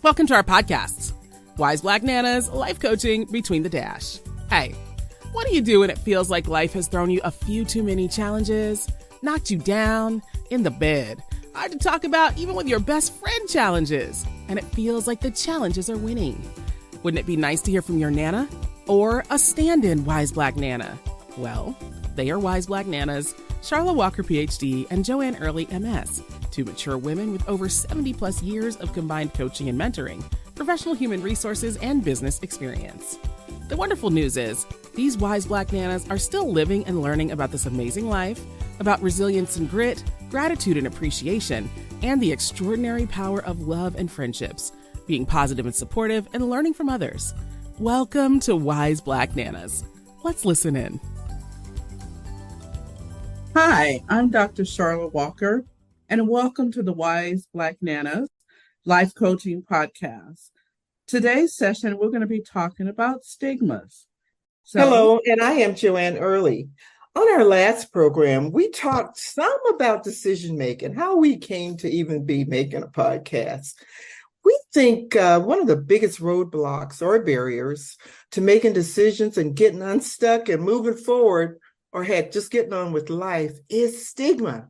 Welcome to our podcasts, Wise Black Nanas, Life Coaching Between the Dash. Hey, what do you do when it feels like life has thrown you a few too many challenges, knocked you down, in the bed, hard to talk about even with your best friend challenges, and it feels like the challenges are winning? Wouldn't it be nice to hear from your Nana or a stand-in Wise Black Nana? Well, they are Wise Black Nanas, Sharla Walker, PhD, and Joanne Early, MS, two mature women with over 70 plus years of combined coaching and mentoring, professional human resources, and business experience. The wonderful news is, these Wise Black Nanas are still living and learning about this amazing life, about resilience and grit, gratitude and appreciation, and the extraordinary power of love and friendships, being positive and supportive, and learning from others. Welcome to Wise Black Nanas. Let's listen in. Hi, I'm Dr. Sharla Walker, and welcome to the Wise Black Nanas Life Coaching Podcast. Today's session, we're going to be talking about stigmas. Hello, and I am Joanne Early. On our last program, we talked some about decision making, how we came to even be making a podcast. We think one of the biggest roadblocks or barriers to making decisions and getting unstuck and moving forward, or heck, just getting on with life, is stigma.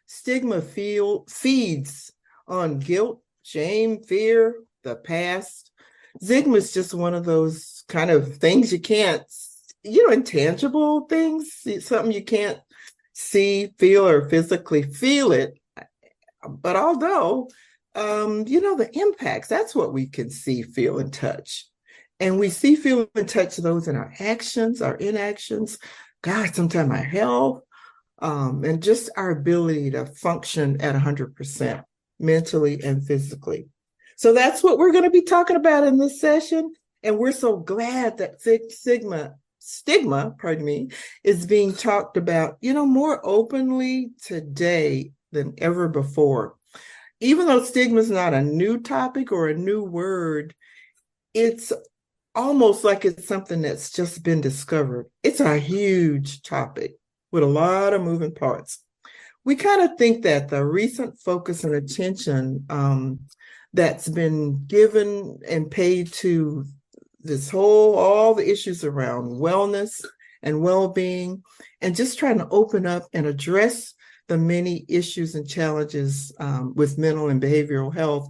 Stigma feeds on guilt, shame, fear, the past. Stigma is just one of those kind of things you can't, intangible things, something you can't see, feel, or physically feel it. But although, the impacts, that's what we can see, feel, and touch. And we see, feel, and touch those in our actions, our inactions, God, sometimes our health, and just our ability to function at 100% mentally and physically. So that's what we're going to be talking about in this session. And we're so glad that stigma, is being talked about, more openly today than ever before. Even though stigma is not a new topic or a new word, it's almost like it's something that's just been discovered. It's a huge topic with a lot of moving parts. We kind of think that the recent focus and attention that's been given and paid to all the issues around wellness and well-being, and just trying to open up and address the many issues and challenges with mental and behavioral health.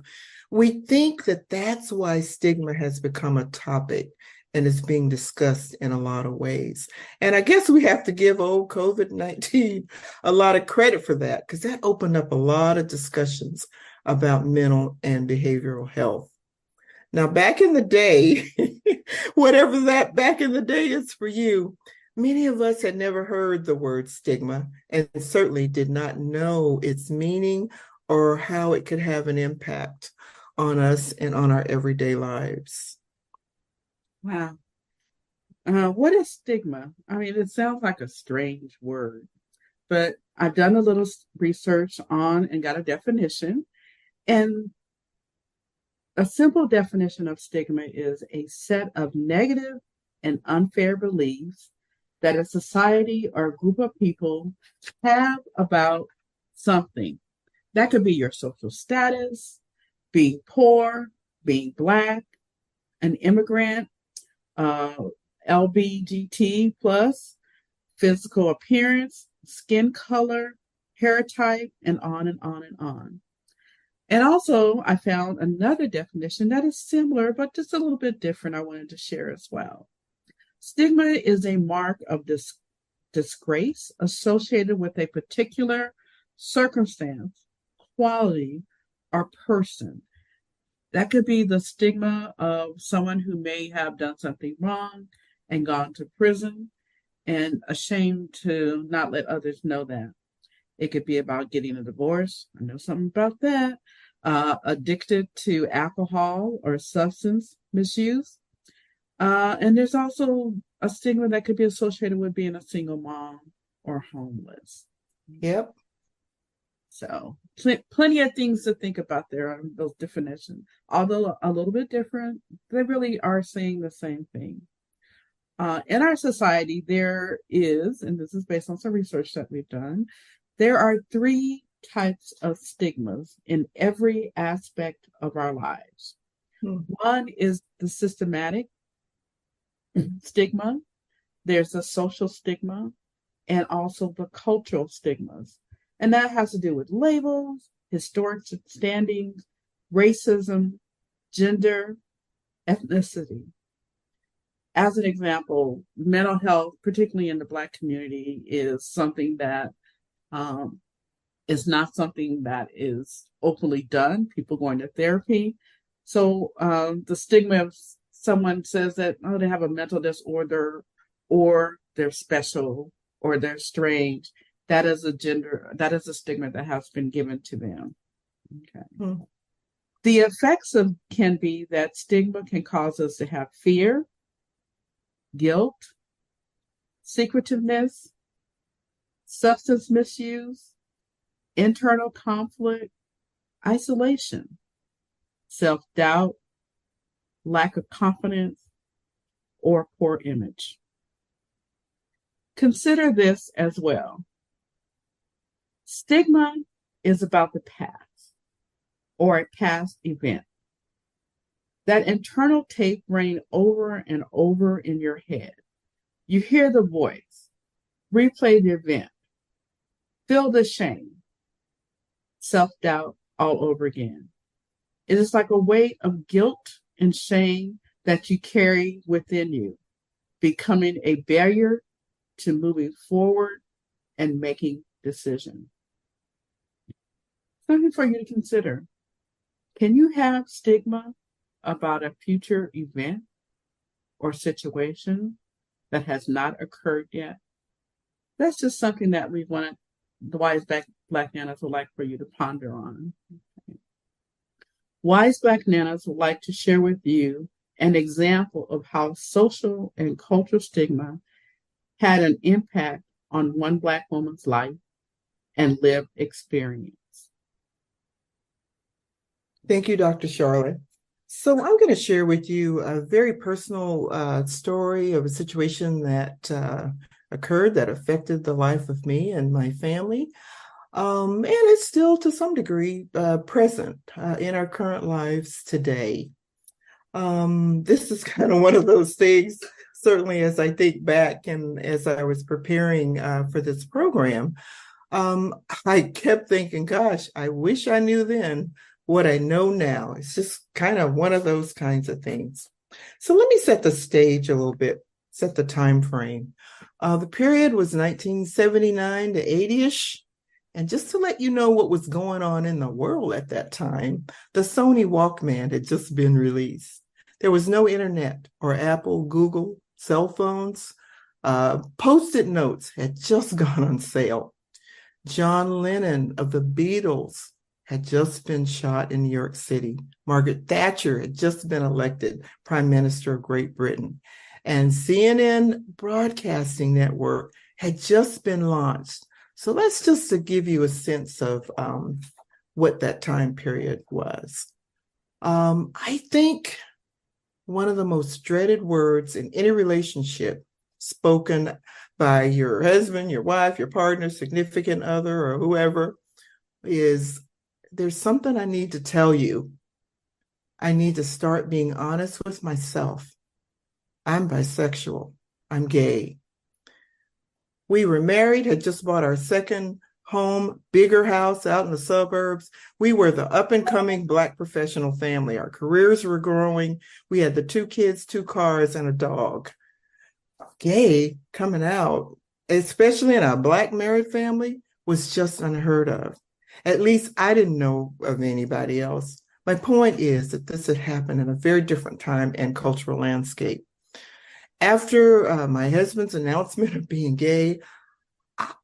We think that that's why stigma has become a topic and is being discussed in a lot of ways. And I guess we have to give old COVID-19 a lot of credit for that, because that opened up a lot of discussions about mental and behavioral health. Now, back in the day, whatever that back in the day is for you, many of us had never heard the word stigma and certainly did not know its meaning or how it could have an impact on us and on our everyday lives. Wow. What is stigma? I mean, it sounds like a strange word, but I've done a little research on and got a definition. And a simple definition of stigma is a set of negative and unfair beliefs that a society or a group of people have about something. That could be your social status, being poor, being Black, an immigrant, LGBT plus, physical appearance, skin color, hair type, and on and on and on. And also, I found another definition that is similar, but just a little bit different I wanted to share as well. Stigma is a mark of disgrace associated with a particular circumstance, quality, or person. That could be the stigma of someone who may have done something wrong and gone to prison and ashamed to not let others know that. It could be about getting a divorce. I know something about that. Addicted to alcohol or substance misuse. And there's also a stigma that could be associated with being a single mom or homeless. Yep. So plenty of things to think about there on those definitions. Although a little bit different, they really are saying the same thing. In our society, there is, and this is based on some research that we've done, there are 3 types of stigmas in every aspect of our lives. One is the systematic stigma, there's a social stigma, and also the cultural stigmas. And that has to do with labels, historic standings, racism, gender, ethnicity. As an example, mental health, particularly in the Black community, is something that um, is not something that is openly done. People going to therapy. So the stigma of someone says that, oh, they have a mental disorder, or they're special, or they're strange. That is a stigma that has been given to them. Okay. Mm-hmm. The effects of can be that stigma can cause us to have fear, guilt, secretiveness, substance misuse, internal conflict, isolation, self-doubt, lack of confidence, or poor image. Consider this as well. Stigma is about the past or a past event. That internal tape running over and over in your head. You hear the voice, replay the event, feel the shame, self-doubt all over again. It is like a weight of guilt and shame that you carry within you, becoming a barrier to moving forward and making decisions. Something for you to consider. Can you have stigma about a future event or situation that has not occurred yet? That's just something that we wanted the Wise Black Nanas would like for you to ponder on. Okay. Wise Black Nanas would like to share with you an example of how social and cultural stigma had an impact on one Black woman's life and lived experience. Thank you, Dr. Sharla. So I'm going to share with you a very personal story of a situation that occurred that affected the life of me and my family. And it's still to some degree present in our current lives today. This is kind of one of those things, certainly as I think back and as I was preparing for this program, I kept thinking, gosh, I wish I knew then what I know now. It's just kind of one of those kinds of things. So let me set the stage a little bit, set the time frame. The period was 1979 to 80-ish. And just to let you know what was going on in the world at that time, the Sony Walkman had just been released. There was no internet or Apple, Google, cell phones. Post-it notes had just gone on sale. John Lennon of the Beatles had just been shot in New York City. Margaret Thatcher had just been elected Prime Minister of Great Britain. And CNN Broadcasting Network had just been launched. So that's just to give you a sense of what that time period was. I think one of the most dreaded words in any relationship spoken by your husband, your wife, your partner, significant other, or whoever is, there's something I need to tell you. I need to start being honest with myself. I'm bisexual. I'm gay. We were married, had just bought our second home, bigger house out in the suburbs. We were the up-and-coming Black professional family. Our careers were growing. We had the 2 kids, 2 cars, and a dog. Gay coming out, especially in a Black married family, was just unheard of. At least I didn't know of anybody else. My point is that this had happened in a very different time and cultural landscape. After my husband's announcement of being gay,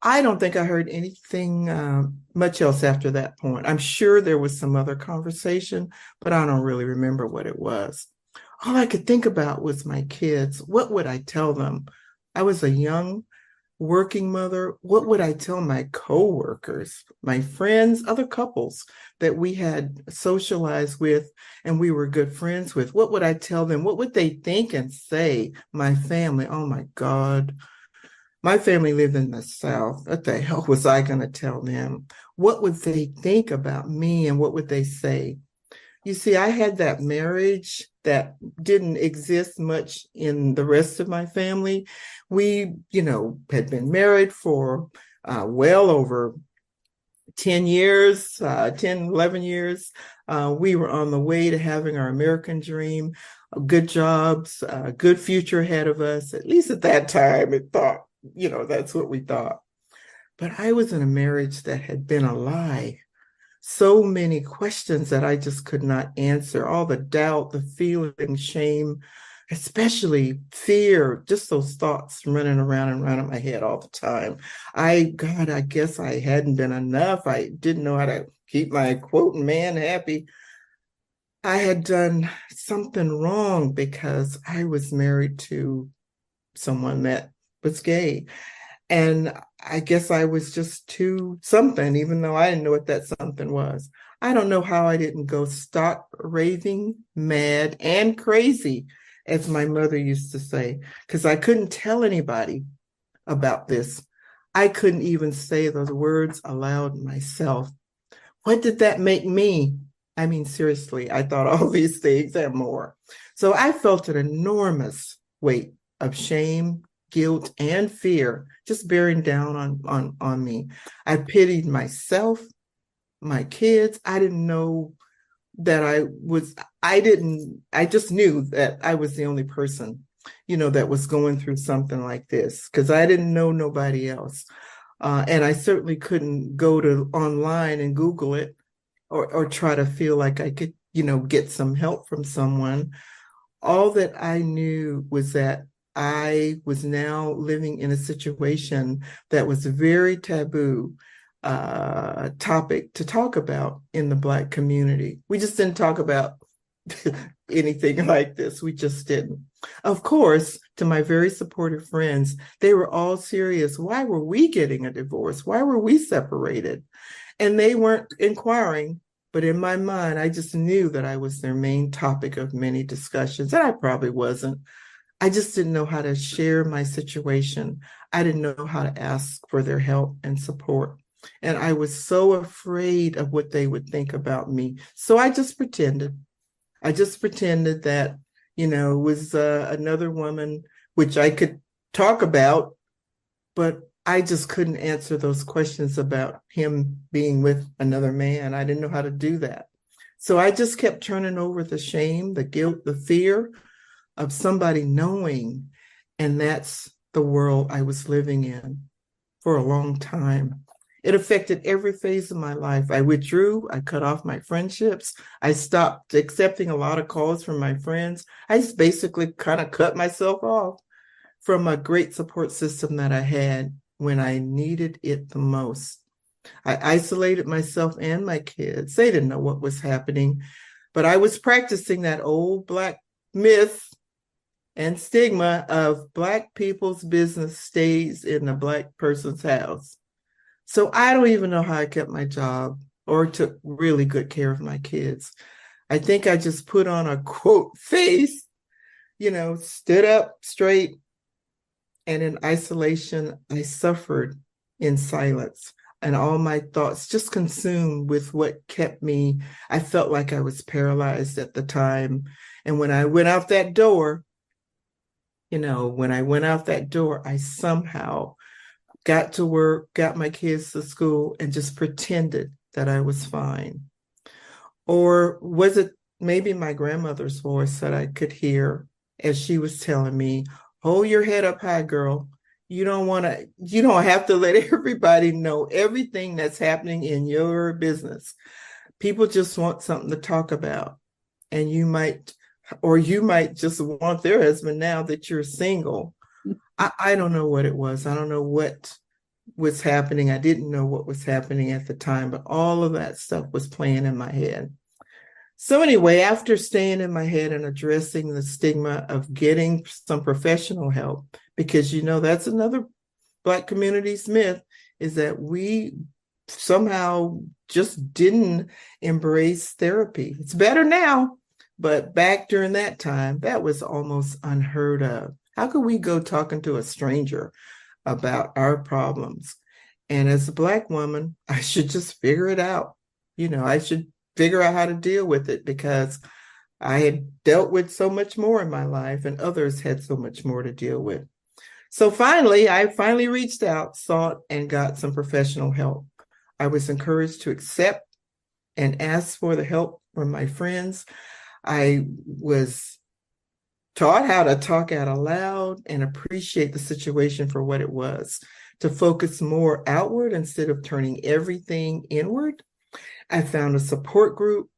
I don't think I heard anything much else after that point. I'm sure there was some other conversation, but I don't really remember what it was. All I could think about was my kids. What would I tell them? I was a young working mother. What would I tell my coworkers, my friends, other couples that we had socialized with and we were good friends with? What would I tell them? What would they think and say? My family, oh my God. My family lived in the South. What the hell was I going to tell them? What would they think about me and what would they say? You see, I had that marriage that didn't exist much in the rest of my family. We, had been married for well over 10 years, 10, 11 years. We were on the way to having our American dream, good jobs, good future ahead of us. At least at that time, it thought, that's what we thought. But I was in a marriage that had been a lie. So many questions that I just could not answer, all the doubt, the feeling, shame, especially fear, just those thoughts running around and around in my head all the time. I guess I hadn't been enough. I didn't know how to keep my quote man happy. I had done something wrong because I was married to someone that was gay. And I guess I was just too something, even though I didn't know what that something was. I don't know how I didn't go stark raving, mad, and crazy, as my mother used to say, because I couldn't tell anybody about this. I couldn't even say those words aloud myself. What did that make me? I mean, seriously, I thought all these things and more. So I felt an enormous weight of shame, guilt, and fear just bearing down on me. I pitied myself, my kids. I didn't know that I just knew that I was the only person, that was going through something like this, because I didn't know nobody else. And I certainly couldn't go to online and Google it or try to feel like I could, get some help from someone. All that I knew was that I was now living in a situation that was a very taboo topic to talk about in the Black community. We just didn't talk about anything like this. We just didn't. Of course, to my very supportive friends, they were all serious. Why were we getting a divorce? Why were we separated? And they weren't inquiring. But in my mind, I just knew that I was their main topic of many discussions, and I probably wasn't. I just didn't know how to share my situation. I didn't know how to ask for their help and support. And I was so afraid of what they would think about me. So I just pretended. I just pretended that, it was another woman, which I could talk about, but I just couldn't answer those questions about him being with another man. I didn't know how to do that. So I just kept turning over the shame, the guilt, the fear of somebody knowing. And that's the world I was living in for a long time. It affected every phase of my life. I withdrew. I cut off my friendships. I stopped accepting a lot of calls from my friends. I just basically kind of cut myself off from a great support system that I had when I needed it the most. I isolated myself and my kids. They didn't know what was happening, but I was practicing that old Black myth and stigma of Black people's business stays in a Black person's house. So I don't even know how I kept my job or took really good care of my kids. I think I just put on a quote face, stood up straight. And in isolation, I suffered in silence, and all my thoughts just consumed with what kept me. I felt like I was paralyzed at the time. And when I went out that door, I somehow got to work, got my kids to school, and just pretended that I was fine. Or was it maybe my grandmother's voice that I could hear as she was telling me, hold your head up high, girl. You don't have to let everybody know everything that's happening in your business. People just want something to talk about. And you might just want their husband now that you're single. I don't know what it was. I don't know what was happening. I didn't know what was happening at the time, but all of that stuff was playing in my head. So anyway, after staying in my head and addressing the stigma of getting some professional help, because that's another Black community's myth, is that we somehow just didn't embrace therapy. It's better now, but back during that time, that was almost unheard of. How could we go talking to a stranger about our problems? And as a Black woman, I should just figure it out. I should figure out how to deal with it because I had dealt with so much more in my life and others had so much more to deal with. So I finally reached out, sought, and got some professional help. I was encouraged to accept and ask for the help from my friends. I was taught how to talk out aloud and appreciate the situation for what it was, to focus more outward instead of turning everything inward. I found a support group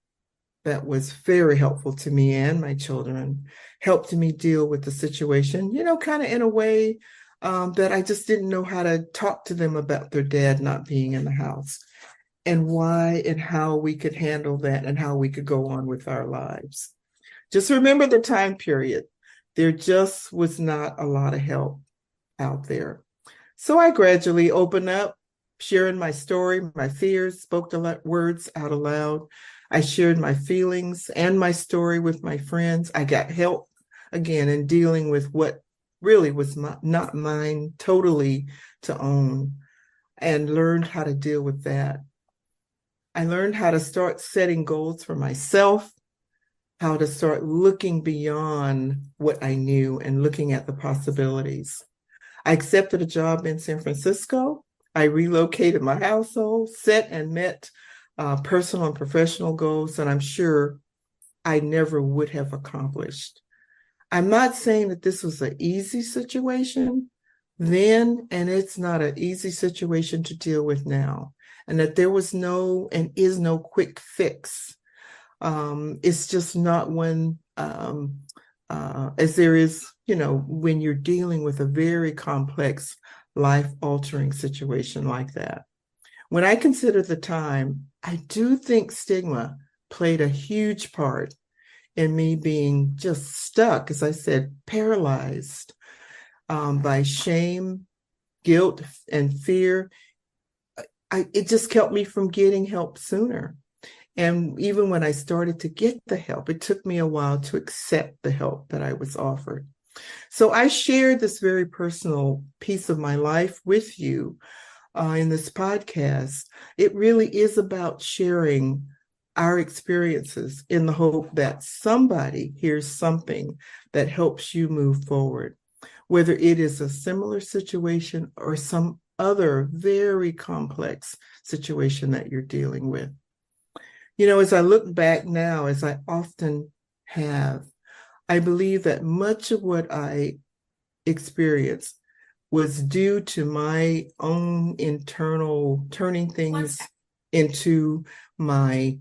that was very helpful to me and my children, helped me deal with the situation, kind of in a way that I just didn't know how to talk to them about their dad not being in the house and why and how we could handle that and how we could go on with our lives. Just remember the time period. There just was not a lot of help out there. So I gradually opened up, sharing my story, my fears, spoke the words out aloud. I shared my feelings and my story with my friends. I got help again in dealing with what really was not mine totally to own, and learned how to deal with that. I learned how to start setting goals for myself, how to start looking beyond what I knew and looking at the possibilities. I accepted a job in San Francisco. I relocated my household, set and met personal and professional goals that I'm sure I never would have accomplished. I'm not saying that this was an easy situation then, and it's not an easy situation to deal with now, and that there was no and is no quick fix. It's just not one as there is, when you're dealing with a very complex, life-altering situation like that. When I consider the time, I do think stigma played a huge part in me being just stuck, as I said, paralyzed by shame, guilt, and fear. It just kept me from getting help sooner. And even when I started to get the help, it took me a while to accept the help that I was offered. So I shared this very personal piece of my life with you in this podcast. It really is about sharing our experiences in the hope that somebody hears something that helps you move forward, whether it is a similar situation or some other very complex situation that you're dealing with. As I look back now, as I often have, I believe that much of what I experienced was due to my own internal turning things into myself,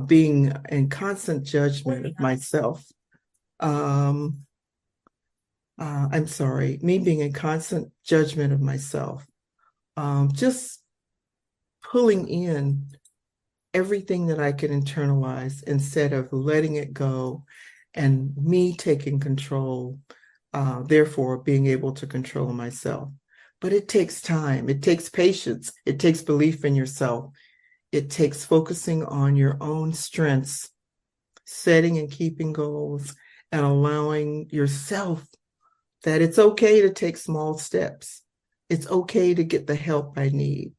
being in constant judgment of myself. Me being in constant judgment of myself, just pulling in everything that I could internalize instead of letting it go and me taking control, therefore being able to control myself. But it takes time, it takes patience, it takes belief in yourself, it takes focusing on your own strengths, setting and keeping goals, and allowing yourself that it's okay to take small steps. It's okay to get the help I need.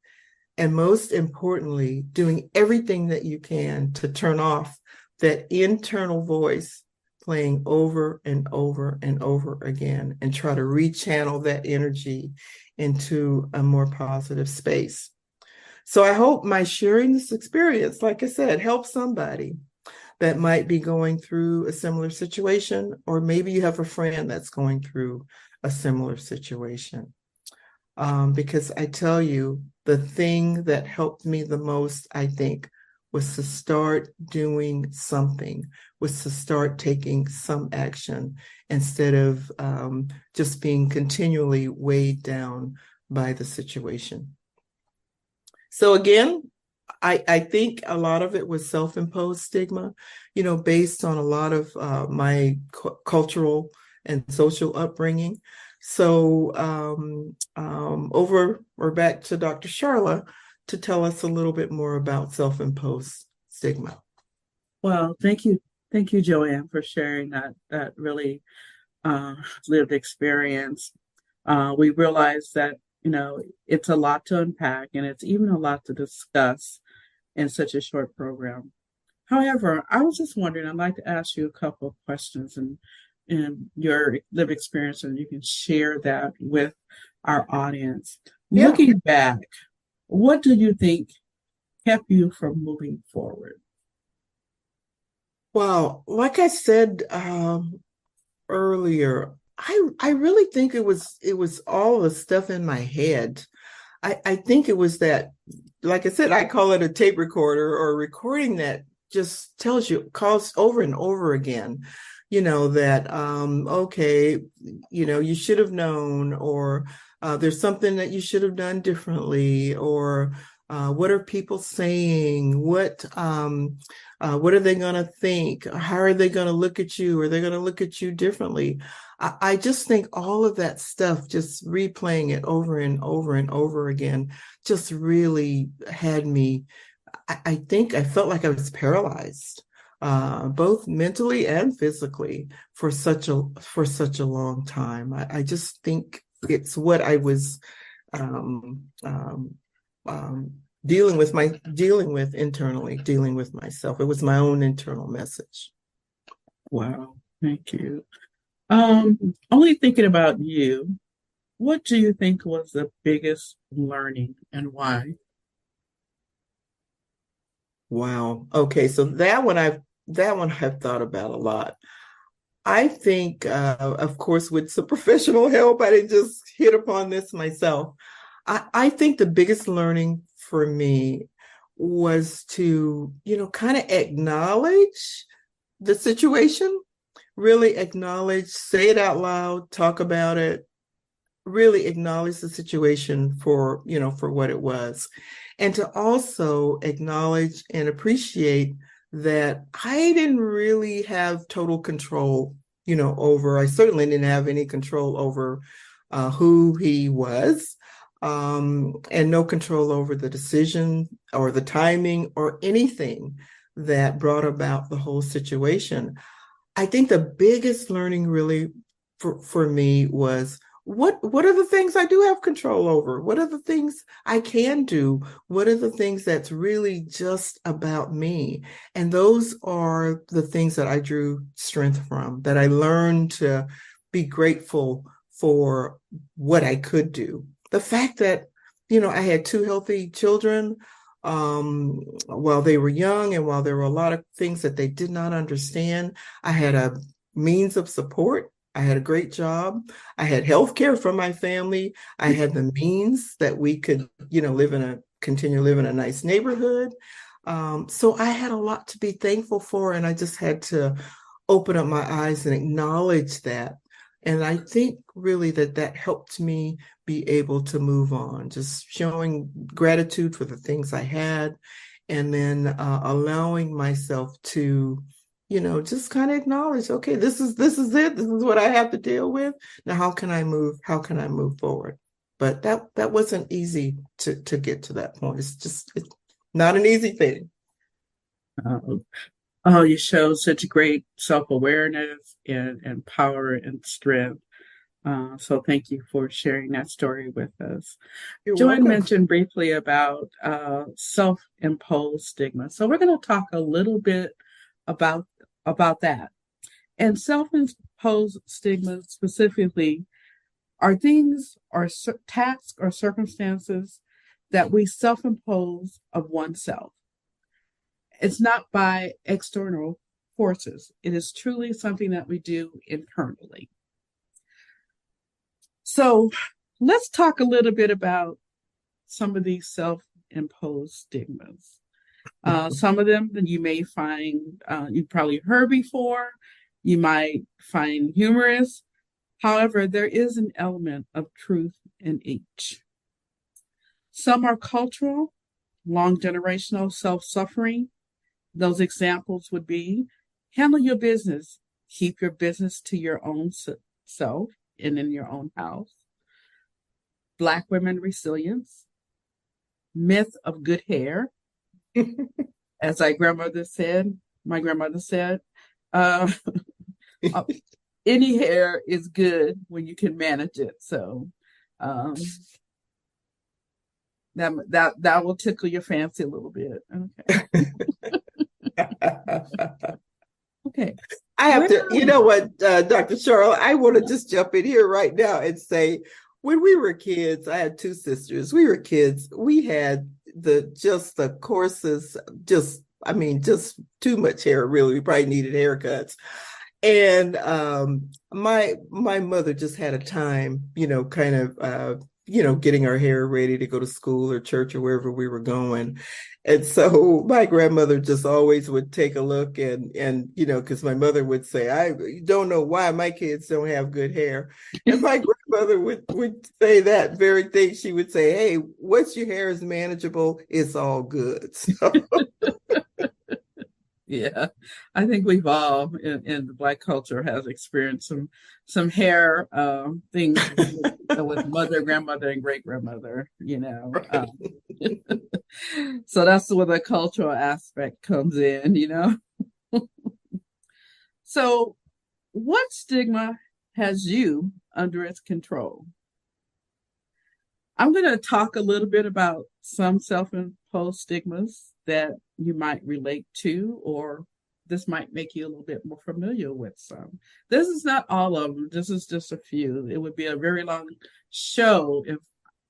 And most importantly, doing everything that you can to turn off that internal voice playing over and over and over again and try to rechannel that energy into a more positive space. So I hope my sharing this experience, like I said, helps somebody that might be going through a similar situation, or maybe you have a friend that's going through a similar situation. Because I tell you, the thing that helped me the most, I think, was to start doing something, was to start taking some action instead of just being continually weighed down by the situation. So again, I think a lot of it was self-imposed stigma, based on a lot of my cultural and social upbringing. So over or back to Dr. Sharla to tell us a little bit more about self-imposed stigma. Well, thank you. Thank you, Joanne, for sharing that really lived experience. We realize that, it's a lot to unpack and it's even a lot to discuss. in such a short program. However, I was just wondering, I'd like to ask you a couple of questions and your lived experience, and you can share that with our audience. Yeah. Looking back, what do you think kept you from moving forward? Well, like I said earlier, I really think it was all the stuff in my head. I think it was that, like I said, I call it a tape recorder or a recording that just calls over and over again, that, okay, you should have known, or there's something that you should have done differently, or what are people saying? What are they going to think? How are they going to look at you? Are they going to look at you differently? I just think all of that stuff, just replaying it over and over and over again, just really had me. I think I felt like I was paralyzed, both mentally and physically, for such a long time. I just think it's what I was um, um, um, dealing with internally, dealing with myself. It was my own internal message. Wow, thank you. Only thinking about you, what do you think was the biggest learning and why? Wow. Okay, so that one I've thought about a lot. I think, of course, with some professional help, I didn't just hit upon this myself. I think the biggest learning for me was to, kind of acknowledge the situation, really acknowledge, say it out loud, talk about it, really acknowledge the situation for what it was, and to also acknowledge and appreciate that I didn't really have total control, over. I certainly didn't have any control over who he was, and no control over the decision or the timing or anything that brought about the whole situation. I think the biggest learning really for me was what are the things I do have control over? What are the things I can do? What are the things that's really just about me? And those are the things that I drew strength from, that I learned to be grateful for what I could do. The fact that, I had two healthy children, while they were young, and while there were a lot of things that they did not understand, I had a means of support. I had a great job. I had health care for my family. I had the means that we could, continue to live in a nice neighborhood. So I had a lot to be thankful for, and I just had to open up my eyes and acknowledge that. And I think really that helped me be able to move on, just showing gratitude for the things I had, and then allowing myself to, just kind of acknowledge, okay, this is what I have to deal with. Now, how can I move forward? But that wasn't easy to get to that point. It's not an easy thing. Uh, oh, you show such great self-awareness and power and strength. So thank you for sharing that story with us. You're Joanne welcome. mentioned briefly about self-imposed stigma. So we're going to talk a little bit about that. And self-imposed stigma specifically are things or tasks or circumstances that we self-impose of oneself. It's not by external forces. It is truly something that we do internally. So let's talk a little bit about some of these self-imposed stigmas. Some of them that you may find you've probably heard before, you might find humorous. However, there is an element of truth in each. Some are cultural, long generational self-suffering. Those examples would be handle your business, keep your business to your own self and in your own house. Black women resilience, myth of good hair. As my grandmother said, uh, any hair is good when you can manage it. So, um, That will tickle your fancy a little bit. Okay. Okay. I have to, you know what, Dr. Sharla, I want to just jump in here right now and say, when we were kids, I had two sisters. We were kids. We had the coarsest, just too much hair, really. We probably needed haircuts. And my mother just had a time, kind of getting our hair ready to go to school or church or wherever we were going. And so my grandmother just always would take a look and because my mother would say, I don't know why my kids don't have good hair. And my grandmother would say that very thing. She would say, hey, once your hair is manageable, it's all good. So. Yeah, I think we've all in the Black culture has experienced some hair things with mother, grandmother, and great grandmother. Right. So that's where the cultural aspect comes in. So, what stigma has you under its control? I'm going to talk a little bit about some self-imposed stigmas that you might relate to, or this might make you a little bit more familiar with some. This is not all of them. This is just a few. It would be a very long show if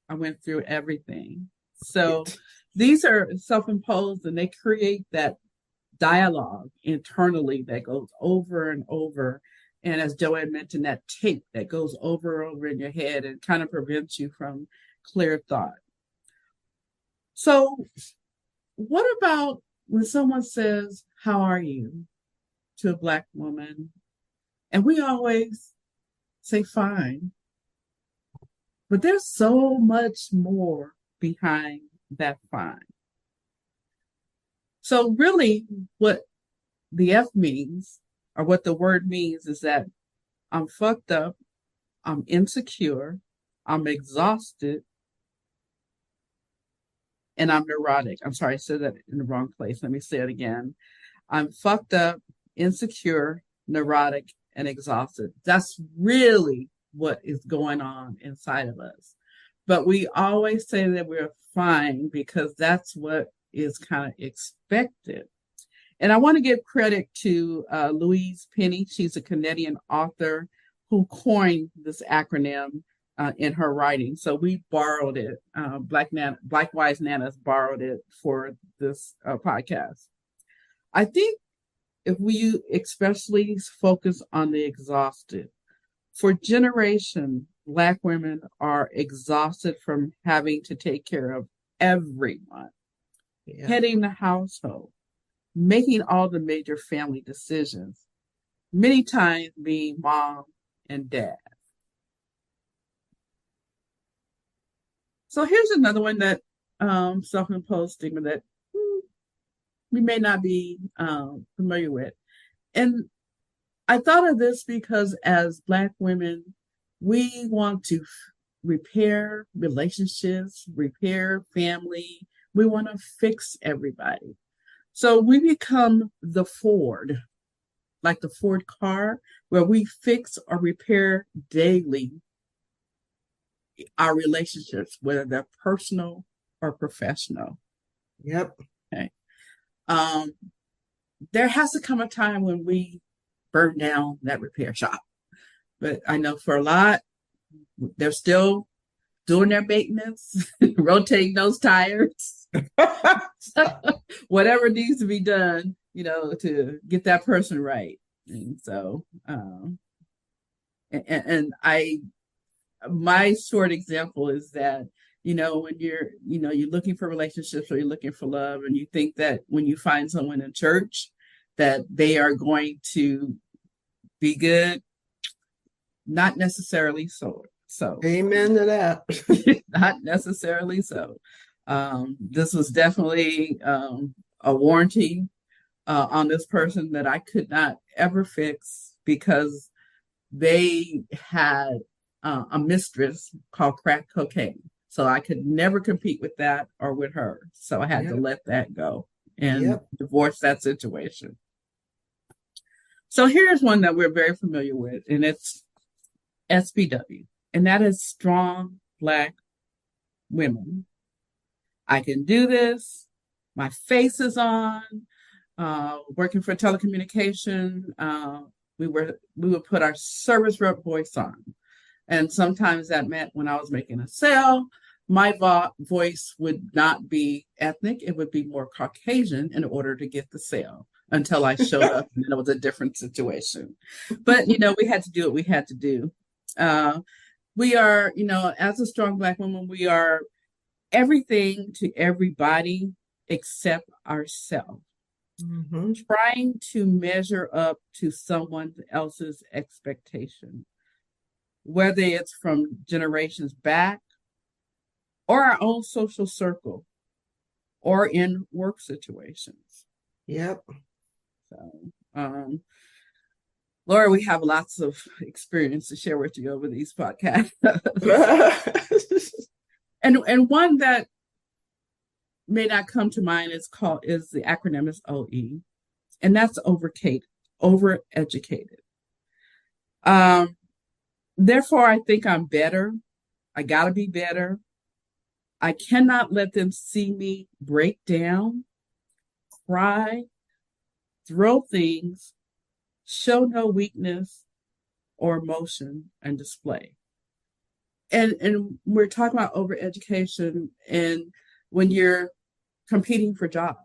I went through everything. So these are self-imposed, and they create that dialogue internally that goes over and over. And as Joanne mentioned, that tape that goes over and over in your head and kind of prevents you from clear thought. So what about when someone says, how are you, to a Black woman? And we always say fine. But there's so much more behind that fine. So really what the F means, or what the word means, is that I'm fucked up, I'm insecure, I'm exhausted, and I'm neurotic. I'm sorry, I said that in the wrong place. Let me say it again. I'm fucked up, insecure, neurotic, and exhausted. That's really what is going on inside of us. But we always say that we're fine because that's what is kind of expected. And I want to give credit to Louise Penny. She's a Canadian author who coined this acronym in her writing. So we borrowed it. Black Wise Nanas borrowed it for this podcast. I think if we especially focus on the exhausted, for generations, Black women are exhausted from having to take care of everyone, heading the household, making all the major family decisions, many times being mom and dad. So here's another one that self-imposed stigma that we may not be familiar with. And I thought of this because as Black women, we want to repair relationships, repair family. We want to fix everybody. So we become the Ford, like the Ford car, where we fix or repair daily our relationships, whether they're personal or professional. Yep. Okay. There has to come a time when we burn down that repair shop. But I know for a lot, they're still doing their maintenance, rotating those tires, whatever needs to be done, to get that person right. And so, my short example is that, when you're looking for relationships or you're looking for love, and you think that when you find someone in church that they are going to be good, not necessarily so. Amen to that. Not necessarily so. This was definitely a warranty on this person that I could not ever fix because they had a mistress called crack cocaine. So I could never compete with that or with her. So I had to let that go and divorce that situation. So here's one that we're very familiar with, and it's SBW, and that is strong Black women. I can do this. My face is on. Working for telecommunication, we would put our service rep voice on. And sometimes that meant when I was making a sale, my voice would not be ethnic. It would be more Caucasian in order to get the sale until I showed up and it was a different situation. But, we had to do what we had to do. We are, as a strong Black woman, we are everything to everybody except ourselves. Mm-hmm. Trying to measure up to someone else's expectation, whether it's from generations back or our own social circle or in work situations. Yep. So, Laura, we have lots of experience to share with you over these podcasts. and one that may not come to mind is the acronym is OE, and that's overeducated. Therefore, I think I'm better. I gotta be better. I cannot let them see me break down, cry, throw things, show no weakness or emotion and display. And we're talking about overeducation, and when you're competing for jobs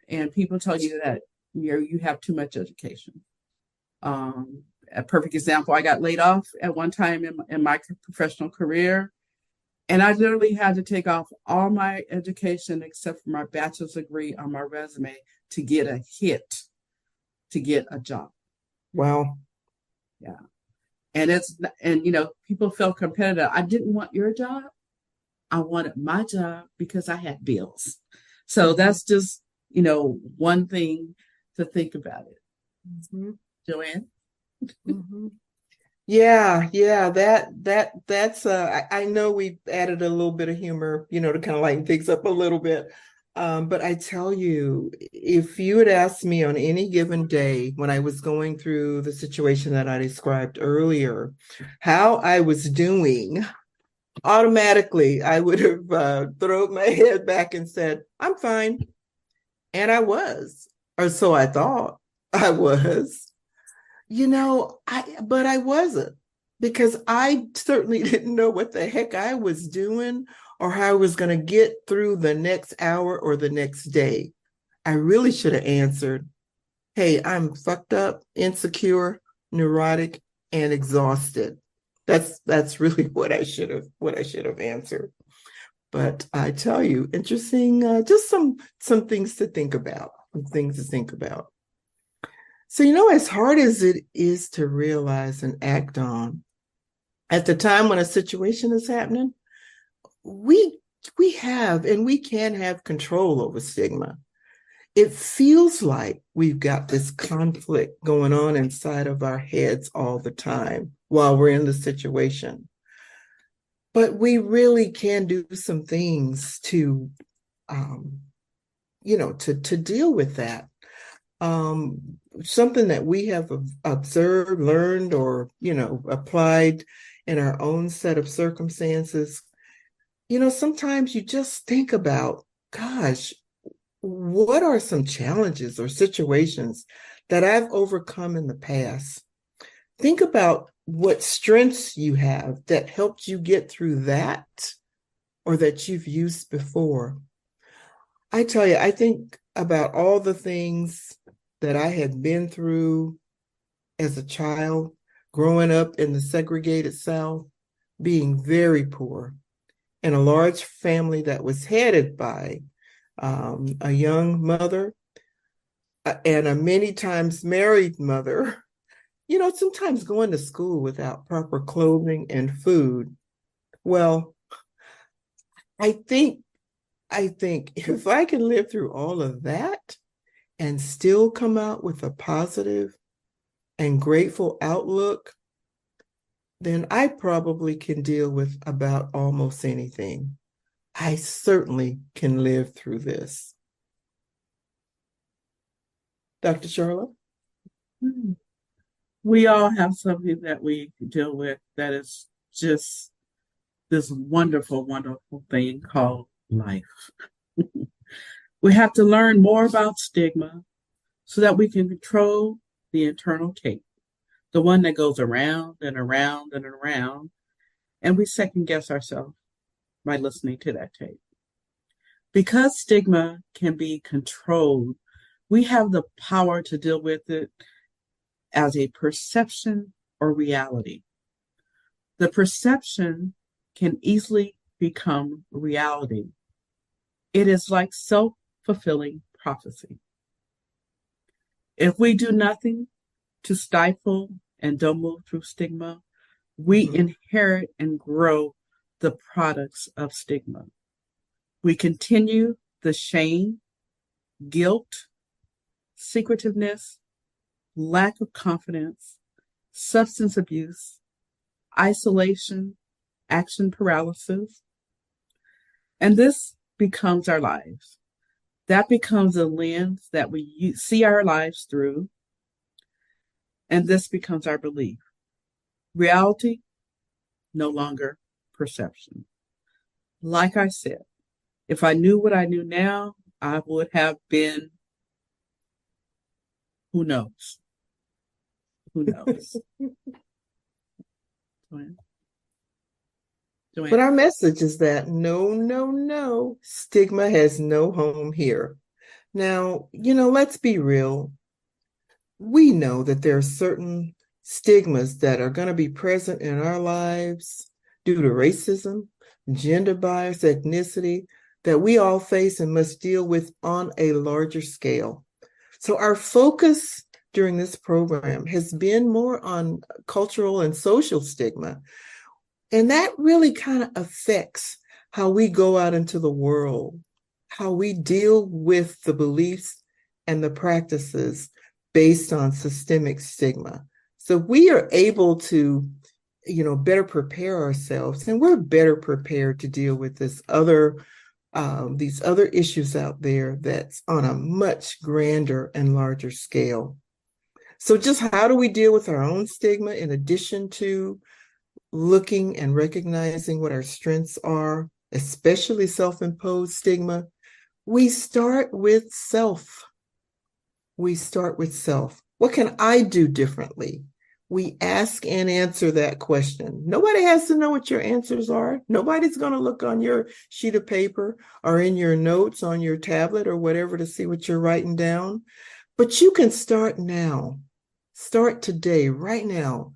and people tell you that you have too much education. A perfect example, I got laid off at one time in my professional career, and I literally had to take off all my education except for my bachelor's degree on my resume to get to get a job. Wow. Yeah. And people felt competitive. I didn't want your job. I wanted my job because I had bills. So that's just, one thing to think about it. Mm-hmm. Joanne? Mm-hmm. Yeah, that's I know we've added a little bit of humor, to kind of lighten things up a little bit. But I tell you, if you had asked me on any given day when I was going through the situation that I described earlier, how I was doing, automatically I would have thrown my head back and said, I'm fine. And I was, or so I thought I was. But I wasn't, because I certainly didn't know what the heck I was doing or how I was going to get through the next hour or the next day. I really should have answered, hey, I'm fucked up, insecure, neurotic, and exhausted. That's really what I should have answered. But I tell you, interesting, just some things to think about, So, as hard as it is to realize and act on, at the time when a situation is happening, we have and we can have control over stigma. It feels like we've got this conflict going on inside of our heads all the time while we're in the situation. But we really can do some things to, to deal with that. Something that we have observed, learned, or, applied in our own set of circumstances. Sometimes you just think about, gosh, what are some challenges or situations that I've overcome in the past? Think about what strengths you have that helped you get through that or that you've used before. I tell you, I think about all the things that I had been through as a child, growing up in the segregated South, being very poor, in a large family that was headed by a young mother and a many times married mother, sometimes going to school without proper clothing and food. Well, I think if I can live through all of that and still come out with a positive and grateful outlook, then I probably can deal with about almost anything. I certainly can live through this. Dr. Sharla? We all have something that we deal with that is just this wonderful, wonderful thing called life. We have to learn more about stigma so that we can control the internal tape, the one that goes around and around and around, and we second guess ourselves by listening to that tape. Because stigma can be controlled, we have the power to deal with it as a perception or reality. The perception can easily become reality. It is like self-fulfilling prophecy. If we do nothing to stifle and don't move through stigma, we inherit and grow the products of stigma. We continue the shame, guilt, secretiveness, lack of confidence, substance abuse, isolation, action paralysis, and this becomes our lives. That becomes the lens that we see our lives through, and this becomes our belief. Reality, no longer perception. Like I said, if I knew what I knew now, I would have been, who knows? Who knows? Joanne? But our message is that no, stigma has no home here. Now, let's be real. We know that there are certain stigmas that are going to be present in our lives due to racism, gender bias, ethnicity, that we all face and must deal with on a larger scale. So our focus during this program has been more on cultural and social stigma. And that really kind of affects how we go out into the world, how we deal with the beliefs and the practices based on systemic stigma. So we are able to, better prepare ourselves, and we're better prepared to deal with these other issues out there that's on a much grander and larger scale. So just how do we deal with our own stigma in addition to looking and recognizing what our strengths are, especially self-imposed stigma? We start with self. What can I do differently? We ask and answer that question. Nobody has to know what your answers are. Nobody's going to look on your sheet of paper or in your notes on your tablet or whatever to see what you're writing down. But you can start now. Start today, right now.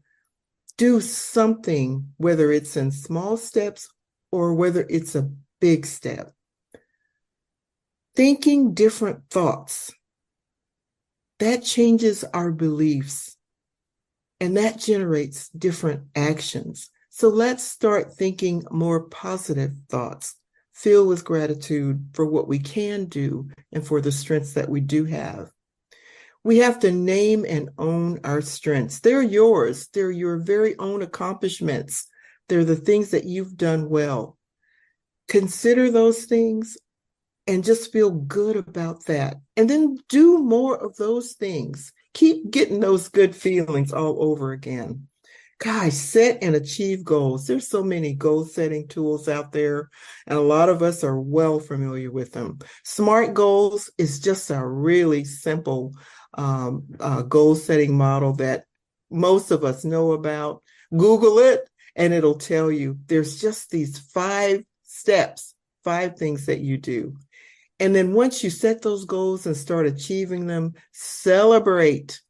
Do something, whether it's in small steps or whether it's a big step. Thinking different thoughts. That changes our beliefs, and that generates different actions. So let's start thinking more positive thoughts, filled with gratitude for what we can do and for the strengths that we do have. We have to name and own our strengths. They're yours. They're your very own accomplishments. They're the things that you've done well. Consider those things and just feel good about that. And then do more of those things. Keep getting those good feelings all over again. Guys, set and achieve goals. There's so many goal-setting tools out there, and a lot of us are well familiar with them. SMART goals is just a really simple goal-setting model that most of us know about. Google it, and it'll tell you there's just these 5 steps, 5 things that you do. And then once you set those goals and start achieving them, celebrate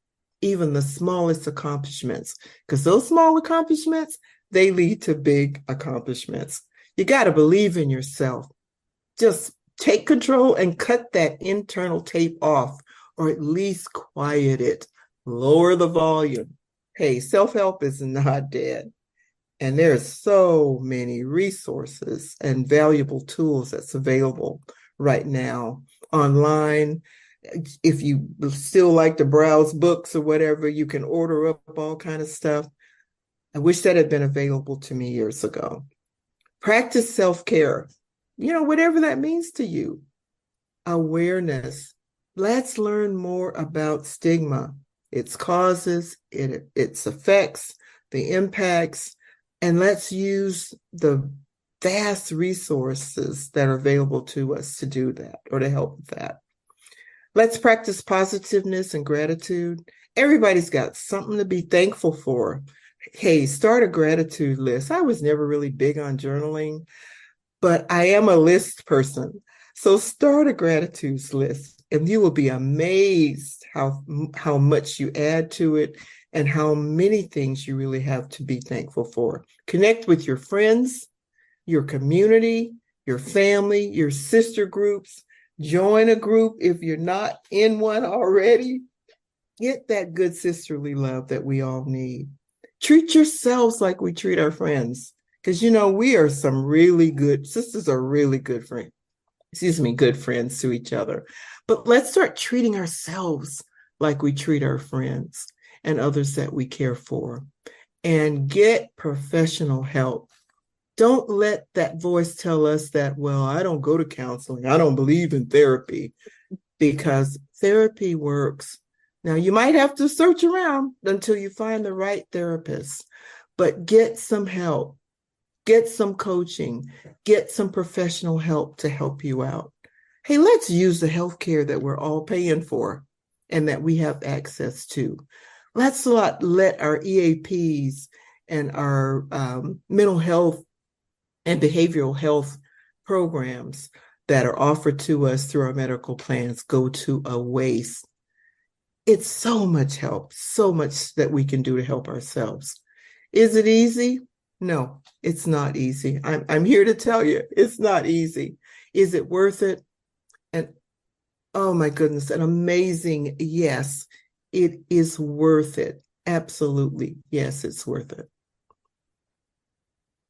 even the smallest accomplishments, because those small accomplishments, they lead to big accomplishments. You got to believe in yourself. Just take control and cut that internal tape off, or at least quiet it. Lower the volume. Hey, self-help is not dead. And there's so many resources and valuable tools that's available right now online. If you still like to browse books or whatever, you can order up all kind of stuff. I wish that had been available to me years ago. Practice self-care, whatever that means to you. Awareness. Let's learn more about stigma, its causes, its effects, the impacts, and let's use the vast resources that are available to us to do that or to help with that. Let's practice positiveness and gratitude. Everybody's got something to be thankful for. Hey, start a gratitude list. I was never really big on journaling, but I am a list person. So start a gratitude list, and you will be amazed how much you add to it and how many things you really have to be thankful for. Connect with your friends, your community, your family, your sister groups. Join a group if you're not in one already. Get that good sisterly love that we all need. Treat yourselves like we treat our friends, because we are some really good sisters, are really good friends. Good friends to each other. But let's start treating ourselves like we treat our friends and others that we care for, and get professional help. Don't let that voice tell us that, well, I don't go to counseling. I don't believe in therapy, because therapy works. Now, you might have to search around until you find the right therapist, but get some help, get some coaching, get some professional help to help you out. Hey, let's use the healthcare that we're all paying for and that we have access to. Let's not let our EAPs and our mental health and behavioral health programs that are offered to us through our medical plans go to a waste. It's so much help, so much that we can do to help ourselves. Is it easy? No, it's not easy. I'm here to tell you, it's not easy. Is it worth it? And oh my goodness, an amazing yes, it is worth it. Absolutely. Yes, it's worth it.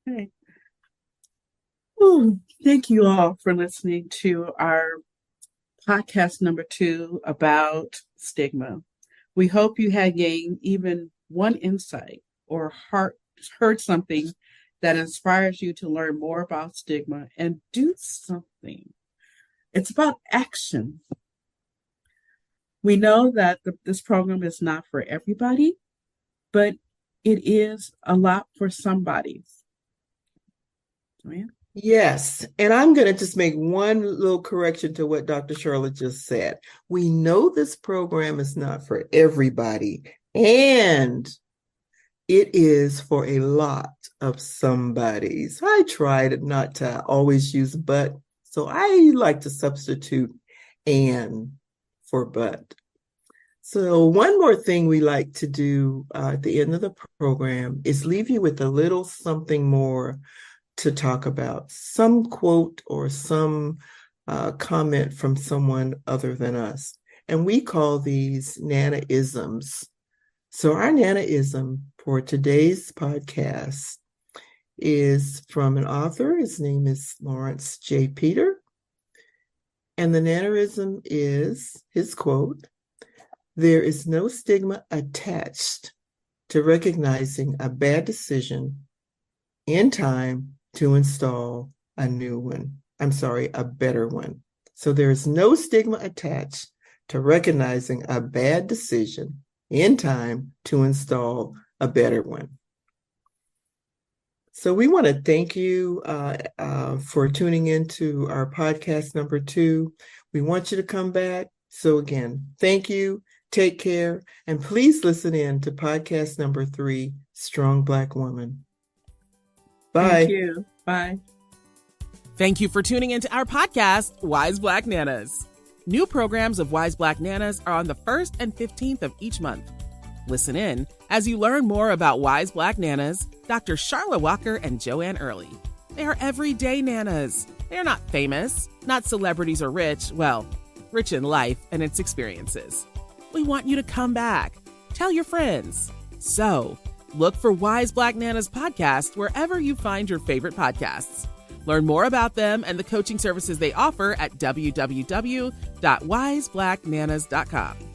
Okay. Ooh, thank you all for listening to our podcast number 2 about stigma. We hope you had gained even one insight or heard something that inspires you to learn more about stigma and do something. It's about action. We know that this program is not for everybody, but it is a lot for somebody. Joanne? Yes, and I'm going to just make one little correction to what Dr. Sharla just said. We know this program is not for everybody, and it is for a lot of somebodies. I tried not to always use but, so I like to substitute and for but. So one more thing we like to do at the end of the program is leave you with a little something more to talk about, some quote or some comment from someone other than us. And we call these Nana-isms. So our Nana-ism for today's podcast is from an author. His name is Lawrence J. Peter. And the Nana-ism is his quote: "There is no stigma attached to recognizing a bad decision in time to install a better one." So there is no stigma attached to recognizing a bad decision in time to install a better one. So we want to thank you for tuning into our podcast number 2. We want you to come back. So again, thank you, take care, and please listen in to podcast number 3, Strong Black Woman. Bye. Thank you. Bye. Thank you for tuning into our podcast, Wise Black Nanas. New programs of Wise Black Nanas are on the 1st and 15th of each month. Listen in as you learn more about Wise Black Nanas, Dr. Sharla Walker and Joanne Early. They are everyday nanas. They are not famous, not celebrities or rich, well, rich in life and its experiences. We want you to come back. Tell your friends. So, look for Wise Black Nanas podcast wherever you find your favorite podcasts. Learn more about them and the coaching services they offer at www.wiseblacknanas.com.